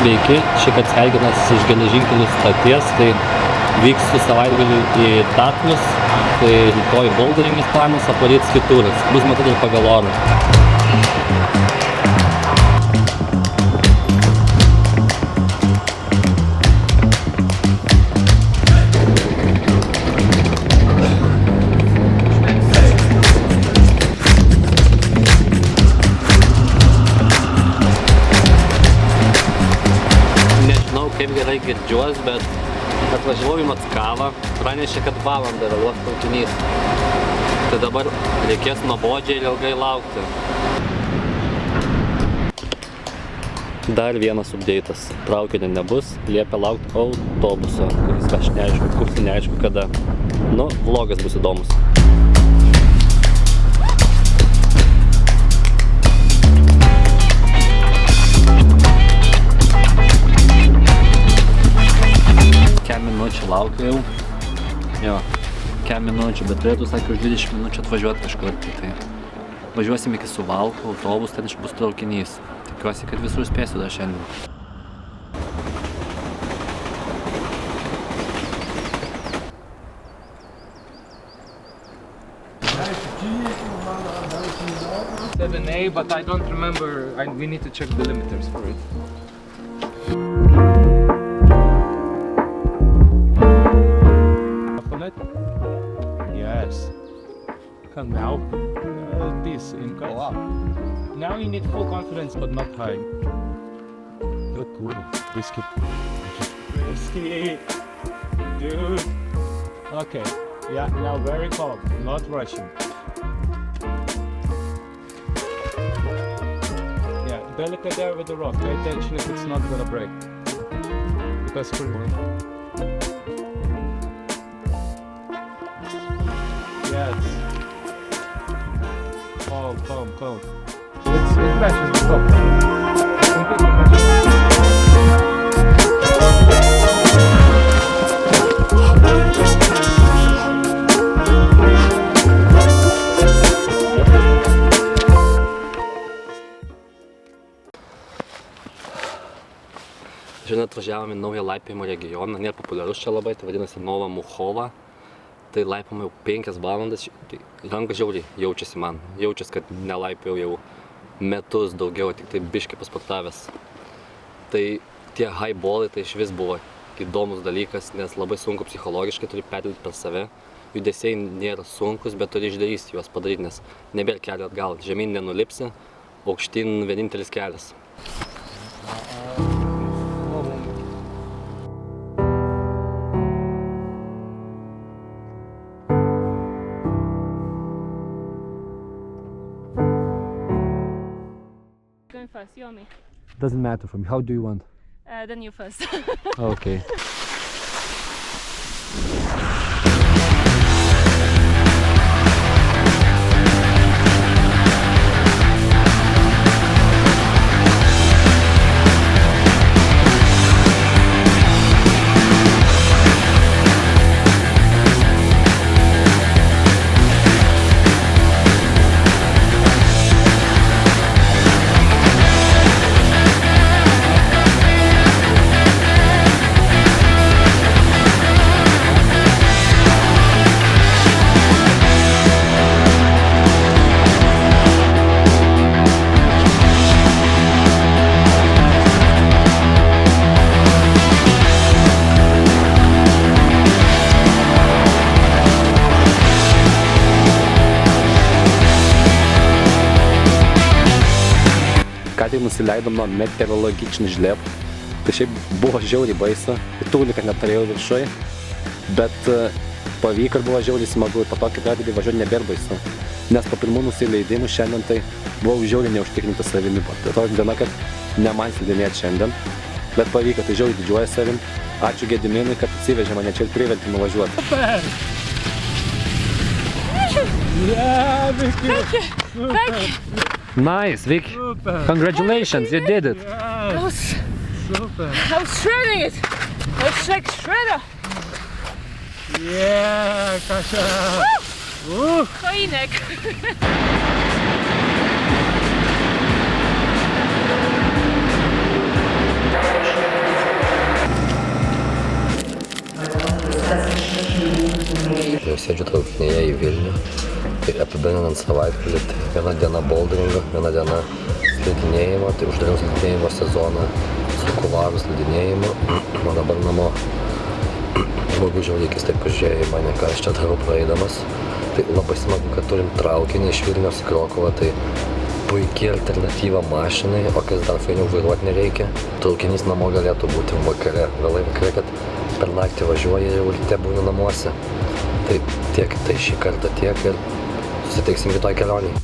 Sveiki, šįkart sveikinasi iš geležinkelių stoties, tai vyksiu savaitgalį į Tatrus, tai rytoj boulderingas planas, o poryt skituras, bus matyti ir pagal orą. Kaip gerai girdžiuos, bet atvažiavau į Mockavą, pranešė, kad valandą vėluos traukinys. Tai dabar reikės nuobodžiai ir ilgai laukti. Dar vienas updeitas. Traukinio nebus, liepia laukti autobuso, kuris aš neaišku, kursi neaišku kada. Nu, vlogas bus įdomus. Minučių laukiu jau. Jo, kem minučių, bet turėtų, sakė, už 20 minučių atvažiuoti kažkur. Tai važiuosim iki Suvalkų, autobus, ten bus traukinys. Tikiuosi, kad visur spėsiu dar šiandien. A, but I don't remember. We need to check the limiters for it. Yes. And now this in go up. Now you need full confidence, but not high. Good, cool. Risky. Risky. Dude. Okay. Yeah. Now very calm. Not rushing. Yeah. Delicate there with the rock. Pay attention if it's not gonna break. Because yes. Calm. It matches the top. Completely matches. Šiandien atvažiavome į naują laipiojimo regioną, nėra populiarus čia labai, tai vadinasi Nova Muchova. Tai laipom jau 5 valandas, tai ranka žiauriai jaučiasi man. Jaučiasi, kad nelaipiau jau metus daugiau, tik tai biškį pasportavęs. Tai tie highballai tai išvis buvo įdomus dalykas, nes labai sunku psichologiškai turi perlipti per save. Judesiai nėra sunkus, bet turi išdrįsti juos padaryti, nes nebėra kelio atgal. Žemyn nenulipsi, aukštyn vienintelis kelias. Going first, you or me? Doesn't matter for me. How do you want? Then you first. Okay. Ką tai nusileidom nuo meteorologičnih žleb. Tai šiaip buvo žiauriai baisu. Ir tūliką neturėjau viršui. Bet pavyko ir buvo žiauriai smagu. Ir po to kitą atvedį važiuoti nebėra baisu. Nes po pirmų nusileidimų šiandien tai buvau žiauriai neužtikrintas savimi. Tai tokia diena, kad ne man slidinėti šiandien. Bet pavyko, tai žiauriai didžiuoju savim. Ačiū Gediminui, kad atsivežė mane čia ir privertė nuvažiuoti. Super! Yeah, Vicky! Super! Nice, Vic. Super! Congratulations, you did it. Yes. Super! I was shredding it! I was like shredder! Yeah, Kasia! Choinek! traukinyje į Vilnių. Tai apibendrinant savaitgalį, tai viena diena boulderingo, viena diena slidinėjimo, tai uždariau slidinėjimo sezoną su Kuvaru slidinėjimu, o dabar namo. Žmogus žiaurykis taip pažiūrėjo į mane, ką aš čia darau praeidamas. Tai labai smagu, kad turim traukinį iš Vilniaus į Krokuvą, tai puikiai alternatyva mašinai, o kas dar fainiau vairuoti nereikia. Traukinys namo galėtų būti vakare, vėlai vakare, kad per naktį važiuoji ir jau ryte būni namuose. Tai tiek tai šį kartą tiek ir susiteiksim kitoj kelionėj.